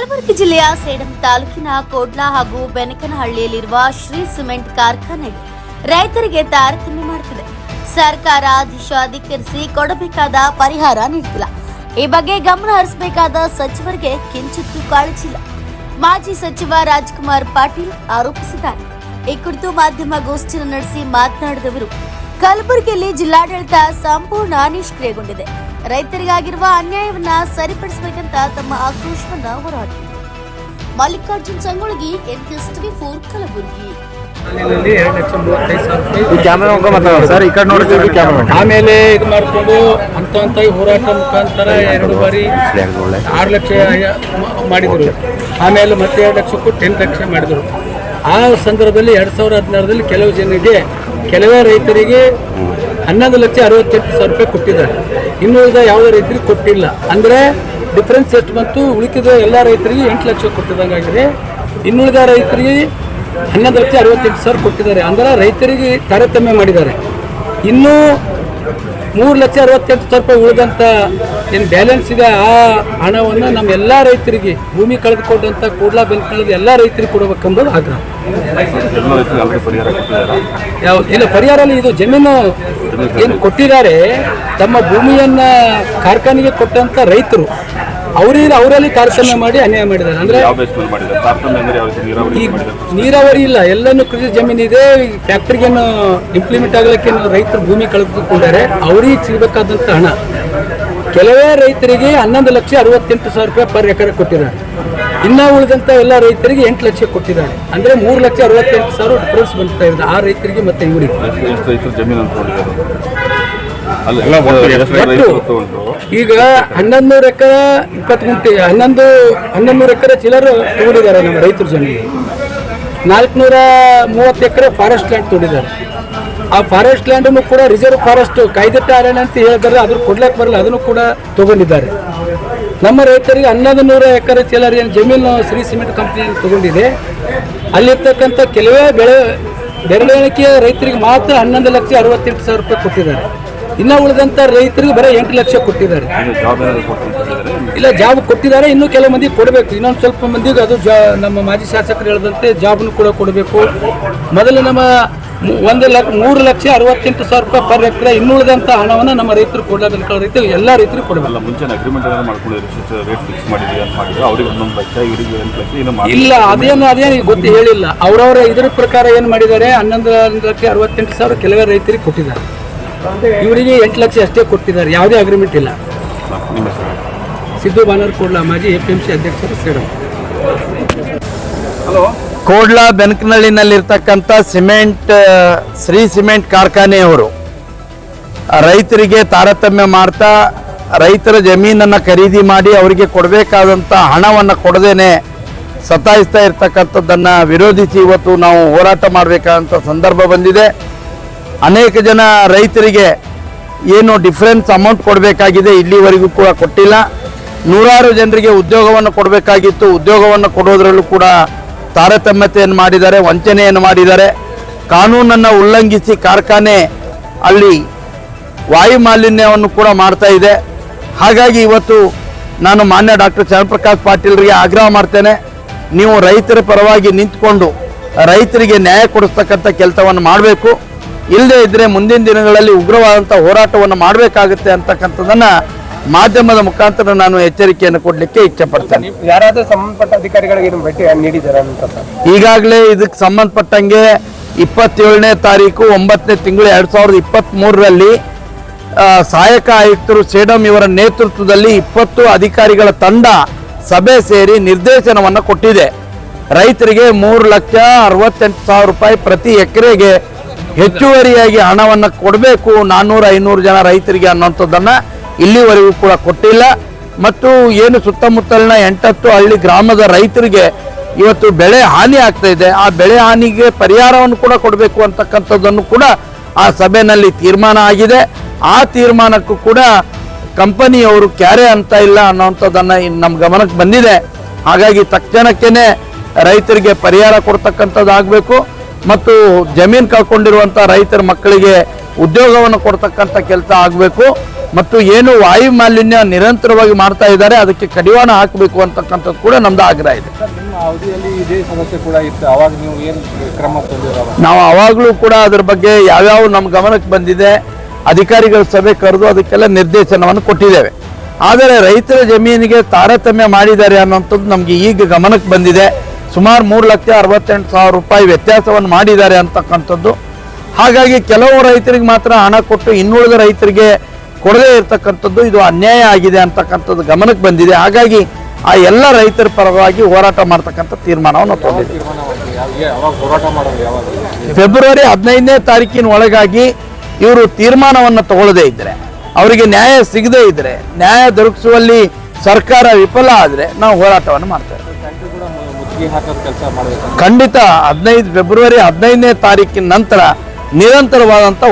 ಕಲಬುರಗಿ ಜಿಲ್ಲೆಯ ಸೇಡಂ ತಾಲೂಕಿನ ಕೋಡ್ಲಾ ಹಾಗೂ ಬೆನಕನಹಳ್ಳಿಯಲ್ಲಿರುವ ಶ್ರೀ ಸಿಮೆಂಟ್ ಕಾರ್ಖಾನೆಗೆ ರೈತರಿಗೆ ತಾರತಮ್ಯ ಮಾಡುತ್ತಿದೆ. ಸರ್ಕಾರ ಆದೇಶ ಧಿಕ್ಕರಿಸಿ ಕೊಡಬೇಕಾದ ಪರಿಹಾರ ನೀಡುತ್ತಿಲ್ಲ. ಈ ಬಗ್ಗೆ ಗಮನ ಹರಿಸಬೇಕಾದ ಸಚಿವರಿಗೆ ಕಿಂಚಿತ್ತೂ ಕಾಳಜಿಲ್ಲ. ಮಾಜಿ ಸಚಿವ ರಾಜ್ಕುಮಾರ್ ಪಾಟೀಲ್ ಆರೋಪಿಸಿದ್ದಾರೆ. ಈ ಕುರಿತು ಮಾಧ್ಯಮಗೋಷ್ಠಿ ನಡೆಸಿ ಮಾತನಾಡಿದವರು, ಕಲಬುರಗಿಯಲ್ಲಿ ಜಿಲ್ಲಾಡಳಿತ ಸಂಪೂರ್ಣ ನಿಷ್ಕ್ರಿಯಗೊಂಡಿದೆ. ರೈತರಿಗಾಗಿರುವ ಅನ್ಯಾಯವನ್ನ ಸರಿಪಡಿಸಬೇಕಂತ ತಮ್ಮ ಆಕ್ರೋಶವನ್ನ ಹೊರಹಾಕಿದರು. ಮಲ್ಲಿಕಾರ್ಜುನ್ ಸಂಗೊಳಗಿ, NK24 ಕಲಬುರಗಿ. ಆಮೇಲೆ ಇದು ಮಾಡಿಕೊಂಡು ಅಂತ ಹೋರಾಟ ಮುಖಾಂತರ 2 ಬಾರಿ 6 ಲಕ್ಷ ಮಾಡಿದರು. ಆಮೇಲೆ ಮತ್ತೆ 2 ಲಕ್ಷ ಕೊಟ್ಟು 10 ಲಕ್ಷ ಮಾಡಿದರು. ಆ ಸಂದರ್ಭದಲ್ಲಿ 2016ರಲ್ಲಿ ಕೆಲವೇ ರೈತರಿಗೆ 11,68,000 ರೂಪಾಯಿ ಕೊಟ್ಟಿದ್ದಾರೆ. ಇನ್ನುಳಿದ ಯಾವುದೇ ರೈತರಿಗೆ ಕೊಟ್ಟಿಲ್ಲ. ಅಂದರೆ ಡಿಫ್ರೆನ್ಸ್ ಎಷ್ಟು ಬಂತು? ಉಳಿದ ಎಲ್ಲ ರೈತರಿಗೆ 8 ಲಕ್ಷ ಕೊಟ್ಟಿದ್ದಂಗಾಗಿದೆ. ಇನ್ನುಳಿದ ರೈತರಿಗೆ 11,68,000 ಕೊಟ್ಟಿದ್ದಾರೆ. ಅಂದರೆ ರೈತರಿಗೆ ತಾರತಮ್ಯ ಮಾಡಿದ್ದಾರೆ. ಇನ್ನೂ 3,68,000 ರೂಪಾಯಿ ಉಳಿದಂಥ ಏನು ಬ್ಯಾಲೆನ್ಸ್ ಇದೆ, ಆ ಹಣವನ್ನು ನಮ್ಮ ಎಲ್ಲ ರೈತರಿಗೆ, ಭೂಮಿ ಕಳೆದುಕೊಂಡಂಥ ಕೂಡ್ಲಾ ಬೆನ್ಕಳದ ಎಲ್ಲ ರೈತರಿಗೆ ಕೊಡಬೇಕೆಂಬುದು ಆಗ್ರಹ. ಇಲ್ಲ, ಪರಿಹಾರ ಇದು ಜಮೀನು ಏನು ಕೊಟ್ಟಿದ್ದಾರೆ, ತಮ್ಮ ಭೂಮಿಯನ್ನು ಕಾರ್ಖಾನೆಗೆ ಕೊಟ್ಟಂಥ ರೈತರು ಅವರಲ್ಲಿ ತಾರತಮ್ಯ ಮಾಡಿ ಅನ್ಯಾಯ ಮಾಡಿದ್ದಾರೆ. ಅಂದರೆ ಈ ನೀರಾವರಿ ಇಲ್ಲ, ಎಲ್ಲನೂ ಕೃಷಿ ಜಮೀನಿದೆ. ಫ್ಯಾಕ್ಟ್ರಿಗೇನು ಇಂಪ್ಲಿಮೆಂಟ್ ಆಗಲಿಕ್ಕೆ ರೈತರು ಭೂಮಿ ಕಳೆದುಕೊಂಡಿದ್ದಾರೆ. ಅವರಿಗೆ ಸಿಗಬೇಕಾದಂಥ ಹಣ ಕೆಲವೇ ರೈತರಿಗೆ 11,68,000 ರೂಪಾಯಿ ಪರ್ ಎಕರೆ ಕೊಟ್ಟಿದ್ದಾರೆ. ಇನ್ನು ಉಳಿದಂಥ ಎಲ್ಲ ರೈತರಿಗೆ 8 ಲಕ್ಷ ಕೊಟ್ಟಿದ್ದಾರೆ. ಅಂದರೆ 3,68,000 ಡಿಫರೆನ್ಸ್ ಬರ್ತಾ ಇದೆ ಆ ರೈತರಿಗೆ ಮತ್ತು ಇವರಿಗೆ. ಈಗ 1100 ಎಕರೆ 20 ಗುಂಟೆ 1100 ಎಕರೆ ಚಿಲ್ಲರು ತಗೊಂಡಿದ್ದಾರೆ ನಮ್ಮ ರೈತರ ಜಮೀನು. 430 ಎಕರೆ ಫಾರೆಸ್ಟ್ ಲ್ಯಾಂಡ್ ತಗೊಂಡಿದ್ದಾರೆ. ಆ ಫಾರೆಸ್ಟ್ ಲ್ಯಾಂಡನ್ನು ಕೂಡ ರಿಸರ್ವ್ ಫಾರೆಸ್ಟ್ ಕಾಯ್ದೆಟ್ಟ ಅರಣ್ಯ ಅಂತ ಹೇಳಿದ್ರೆ ಅದ್ರ ಕೊಡ್ಲಿಕ್ಕೆ ಬರಲ್ಲ, ಅದನ್ನು ಕೂಡ ತಗೊಂಡಿದ್ದಾರೆ. ನಮ್ಮ ರೈತರಿಗೆ 1100 ಎಕರೆ ಚಿಲ್ಲರ್ ಏನು ಜಮೀನು ಶ್ರೀ ಸಿಮೆಂಟ್ ಕಂಪ್ನಿಯನ್ನು ತಗೊಂಡಿದೆ. ಅಲ್ಲಿರ್ತಕ್ಕಂಥ ಕೆಲವೇ ಬೆರಳೆಣಿಕೆಯ ರೈತರಿಗೆ ಮಾತ್ರ 11,68,000 ರೂಪಾಯಿ ಕೊಟ್ಟಿದ್ದಾರೆ. ಇನ್ನು ಉಳಿದಂಥ ರೈತರಿಗೆ ಬರೀ 8 ಲಕ್ಷ ಕೊಟ್ಟಿದ್ದಾರೆ. ಇಲ್ಲ, ಜಾಬ್ ಕೊಟ್ಟಿದ್ದಾರೆ. ಇನ್ನೂ ಕೆಲವು ಮಂದಿ ಕೊಡಬೇಕು. ಇನ್ನೊಂದು ಸ್ವಲ್ಪ ಮಂದಿಗೆ ಅದು ನಮ್ಮ ಮಾಜಿ ಶಾಸಕರು ಹೇಳಿದಂತೆ ಜಾಬ್ನು ಕೂಡ ಕೊಡಬೇಕು. ಮೊದಲು ನಮ್ಮ 3,68,000 ರೂಪಾಯಿ ಪರ್ ಎಕರೆ ಇನ್ನುಳಿದಂಥ ಹಣವನ್ನು ನಮ್ಮ ರೈತರು ಕೊಡಬೇಕು. ರೈತರು ಎಲ್ಲ ರೈತರಿಗೆ ಕೊಡಬೇಕು. ಇಲ್ಲ, ಅದೇನು ಗೊತ್ತು ಹೇಳಿಲ್ಲ. ಅವರವರ ಇದರ ಪ್ರಕಾರ ಏನು ಮಾಡಿದ್ದಾರೆ, 11,68,000 ಕೆಲವೇ ರೈತರಿಗೆ ಕೊಟ್ಟಿದ್ದಾರೆ. ಇವರಿಗೆ 8 ಲಕ್ಷ ಅಷ್ಟೇ ಕೊಟ್ಟಿದ್ದಾರೆ. ಯಾವುದೇ ಅಗ್ರಿಮೆಂಟ್ ಇಲ್ಲ. ಸಿದ್ದು ಬಾನರ್ ಕೋಡ್ಲಾ, ಮಾಜಿ APMC ಅಧ್ಯಕ್ಷರು, ಸೇಡಂ. ಕೋಡ್ಲಾ ಬೆನಕನಹಳ್ಳಿನಲ್ಲಿರ್ತಕ್ಕಂಥ ಶ್ರೀ ಸಿಮೆಂಟ್ ಕಾರ್ಖಾನೆಯವರು ರೈತರಿಗೆ ತಾರತಮ್ಯ ಮಾಡ್ತಾ ರೈತರ ಜಮೀನನ್ನು ಖರೀದಿ ಮಾಡಿ ಅವರಿಗೆ ಕೊಡಬೇಕಾದಂಥ ಹಣವನ್ನು ಕೊಡದೇನೆ ಸತಾಯಿಸ್ತಾ ಇರ್ತಕ್ಕಂಥದ್ದನ್ನು ವಿರೋಧಿಸಿ ಇವತ್ತು ನಾವು ಹೋರಾಟ ಮಾಡಬೇಕಾದಂಥ ಸಂದರ್ಭ ಬಂದಿದೆ. ಅನೇಕ ಜನ ರೈತರಿಗೆ ಏನು ಡಿಫರೆನ್ಸ್ ಅಮೌಂಟ್ ಕೊಡಬೇಕಾಗಿದೆ, ಇಲ್ಲಿವರೆಗೂ ಕೂಡ ಕೊಟ್ಟಿಲ್ಲ. ನೂರಾರು ಜನರಿಗೆ ಉದ್ಯೋಗವನ್ನು ಕೊಡಬೇಕಾಗಿತ್ತು. ಉದ್ಯೋಗವನ್ನು ಕೊಡೋದ್ರಲ್ಲೂ ಕೂಡ ತಾರತಮ್ಯತೆಯನ್ನು ಮಾಡಿದ್ದಾರೆ, ವಂಚನೆಯನ್ನು ಮಾಡಿದ್ದಾರೆ. ಕಾನೂನನ್ನು ಉಲ್ಲಂಘಿಸಿ ಕಾರ್ಖಾನೆ ಅಲ್ಲಿ ವಾಯು ಮಾಲಿನ್ಯವನ್ನು ಕೂಡ ಮಾಡ್ತಾ ಇದೆ. ಹಾಗಾಗಿ ಇವತ್ತು ನಾನು ಮಾನ್ಯ ಡಾಕ್ಟರ್ ಚಂದ್ರಪ್ರಕಾಶ್ ಪಾಟೀಲ್ರಿಗೆ ಆಗ್ರಹ ಮಾಡ್ತೇನೆ, ನೀವು ರೈತರ ಪರವಾಗಿ ನಿಂತ್ಕೊಂಡು ರೈತರಿಗೆ ನ್ಯಾಯ ಕೊಡಿಸ್ತಕ್ಕಂಥ ಕೆಲಸವನ್ನು ಮಾಡಬೇಕು. ಇಲ್ಲದೇ ಇದ್ದರೆ ಮುಂದಿನ ದಿನಗಳಲ್ಲಿ ಉಗ್ರವಾದಂಥ ಹೋರಾಟವನ್ನು ಮಾಡಬೇಕಾಗುತ್ತೆ ಅಂತಕ್ಕಂಥದ್ದನ್ನು ಮಾಧ್ಯಮದ ಮುಖಾಂತರ ನಾನು ಎಚ್ಚರಿಕೆಯನ್ನು ಕೊಡಲಿಕ್ಕೆ ಇಚ್ಛೆ ಪಡ್ತೇನೆ. ಯಾರಾದರೂ ಸಂಬಂಧಪಟ್ಟ ಅಧಿಕಾರಿಗಳಿಗೆ ಭೇಟಿ ನೀಡಿದ್ದಾರೆ ಅಂತ? ಈಗಾಗಲೇ ಇದಕ್ಕೆ ಸಂಬಂಧಪಟ್ಟಂಗೆ 27ನೇ ತಾರೀಕು 9ನೇ ತಿಂಗಳು 2023ರಲ್ಲಿ ಸಹಾಯಕ ಆಯುಕ್ತರು ಸೇಡಂ ಇವರ ನೇತೃತ್ವದಲ್ಲಿ 20 ಅಧಿಕಾರಿಗಳ ತಂಡ ಸಭೆ ಸೇರಿ ನಿರ್ದೇಶನವನ್ನು ಕೊಟ್ಟಿದೆ. ರೈತರಿಗೆ 3,68,000 ರೂಪಾಯಿ ಪ್ರತಿ ಎಕರೆಗೆ ಹೆಚ್ಚುವರಿಯಾಗಿ ಹಣವನ್ನು ಕೊಡಬೇಕು, 400-500 ಜನ ರೈತರಿಗೆ ಅನ್ನೋಂಥದ್ದನ್ನು ಇಲ್ಲಿವರೆಗೂ ಕೂಡ ಕೊಟ್ಟಿಲ್ಲ. ಮತ್ತು ಏನು ಸುತ್ತಮುತ್ತಲಿನ 8 ಹಳ್ಳಿ ಗ್ರಾಮದ ರೈತರಿಗೆ ಇವತ್ತು ಬೆಳೆ ಹಾನಿ ಆಗ್ತಾ ಇದೆ, ಆ ಬೆಳೆ ಹಾನಿಗೆ ಪರಿಹಾರವನ್ನು ಕೂಡ ಕೊಡಬೇಕು ಅಂತಕ್ಕಂಥದ್ದನ್ನು ಕೂಡ ಆ ಸಭೆಯಲ್ಲಿ ತೀರ್ಮಾನ ಆಗಿದೆ. ಆ ತೀರ್ಮಾನಕ್ಕೂ ಕೂಡ ಕಂಪನಿಯವರು ಕ್ಯಾರೆ ಅಂತ ಇಲ್ಲ ಅನ್ನೋಂಥದ್ದನ್ನು ನಮ್ಮ ಗಮನಕ್ಕೆ ಬಂದಿದೆ. ಹಾಗಾಗಿ ತಕ್ಷಣಕ್ಕೇ ರೈತರಿಗೆ ಪರಿಹಾರ ಕೊಡ್ತಕ್ಕಂಥದ್ದಾಗಬೇಕು ಮತ್ತು ಜಮೀನು ಕಳ್ಕೊಂಡಿರುವಂಥ ರೈತರ ಮಕ್ಕಳಿಗೆ ಉದ್ಯೋಗವನ್ನು ಕೊಡ್ತಕ್ಕಂಥ ಕೆಲಸ ಆಗಬೇಕು. ಮತ್ತು ಏನು ವಾಯು ಮಾಲಿನ್ಯ ನಿರಂತರವಾಗಿ ಮಾಡ್ತಾ ಇದ್ದಾರೆ ಅದಕ್ಕೆ ಕಡಿವಾಣ ಹಾಕಬೇಕು ಅಂತಕ್ಕಂಥದ್ದು ಕೂಡ ನಮ್ದು ಆಗ್ರಹ ಇದೆ. ನಿಮ್ಮ ಅವಧಿಯಲ್ಲಿ ಇದೇ ಸಮಸ್ಯೆ ಕೂಡ ಇತ್ತು, ಅವಾಗ ನೀವು ಏನು ಕ್ರಮ ತಂದಿರೋ? ನಾವು ಅವಾಗಲೂ ಕೂಡ ಅದ್ರ ಬಗ್ಗೆ ಯಾವ್ಯಾವ ನಮ್ಮ ಗಮನಕ್ಕೆ ಬಂದಿದೆ ಅಧಿಕಾರಿಗಳ ಸಭೆ ಕರೆದು ಅದಕ್ಕೆಲ್ಲ ನಿರ್ದೇಶನವನ್ನು ಕೊಟ್ಟಿದ್ದೇವೆ. ಆದರೆ ರೈತರ ಜಮೀನಿಗೆ ತಾರತಮ್ಯ ಮಾಡಿದ್ದಾರೆ ಅನ್ನೋಂಥದ್ದು ನಮಗೆ ಈಗ ಗಮನಕ್ಕೆ ಬಂದಿದೆ. ಸುಮಾರು 3,68,000 ರೂಪಾಯಿ ವ್ಯತ್ಯಾಸವನ್ನು ಮಾಡಿದ್ದಾರೆ ಅಂತಕ್ಕಂಥದ್ದು. ಹಾಗಾಗಿ ಕೆಲವು ರೈತರಿಗೆ ಮಾತ್ರ ಹಣ ಕೊಟ್ಟು ಇನ್ನುಳಿದ ರೈತರಿಗೆ ಕೊಡದೇ ಇರತಕ್ಕಂಥದ್ದು ಇದು ಅನ್ಯಾಯ ಆಗಿದೆ ಅಂತಕ್ಕಂಥದ್ದು ಗಮನಕ್ಕೆ ಬಂದಿದೆ. ಹಾಗಾಗಿ ಆ ಎಲ್ಲ ರೈತರ ಪರವಾಗಿ ಹೋರಾಟ ಮಾಡ್ತಕ್ಕಂಥ ತೀರ್ಮಾನವನ್ನು ತಗೊಂಡಿದೆ. ಫೆಬ್ರವರಿ 15ನೇ ತಾರೀಕಿನ ಒಳಗಾಗಿ ಇವರು ತೀರ್ಮಾನವನ್ನು ತಗೊಳ್ಳದೇ ಇದ್ದರೆ, ಅವರಿಗೆ ನ್ಯಾಯ ಸಿಗದೇ ಇದ್ದರೆ, ನ್ಯಾಯ ದೊರಕಿಸುವಲ್ಲಿ ಸರ್ಕಾರ ವಿಫಲ ಆದರೆ ನಾವು ಹೋರಾಟವನ್ನು ಮಾಡ್ತೇವೆ. ಖಂಡಿತ ಫೆಬ್ರವರಿ 15ನೇ ತಾರೀಕಿನ ನಂತರ ನಿರಂತರವಾದಂಥ